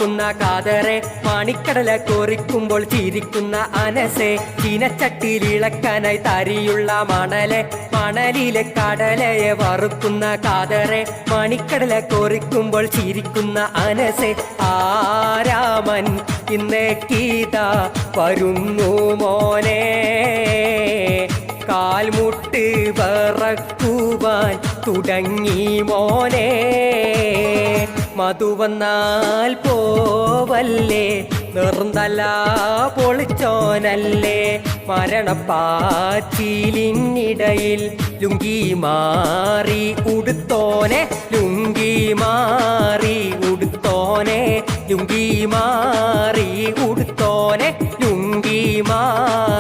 വറുക്കുന്ന കാതറെ, മണിക്കടല കോറിക്കുമ്പോൾ ചിരിക്കുന്ന അനസെ, ചീനച്ചട്ടിയിലിളക്കാനായി തരിയുള്ള മണലെ, മണലിലെ കടലയെ വറുക്കുന്ന കാതറെ, മണിക്കടല കോറിക്കുമ്പോൾ ചിരിക്കുന്ന അനസെ. ആരാമൻ ഇന്നേക്കീതാ വരുന്നു മോനെ, കാൽമുട്ട് വറക്കുവാൻ തുടങ്ങി മോനെ. മധുവന്നാൽ പോവല്ലേ, നിർന്തല പൊളിച്ചോനല്ലേ, മരണപ്പാച്ചിലിനിടയിൽ ലുങ്കി മാറി ഉടുത്തോനെ, ലുങ്കി മാറി ഉടുത്തോനെ, ലുങ്കി മാറി ഉടുത്തോനെ, ലുങ്കി മാറി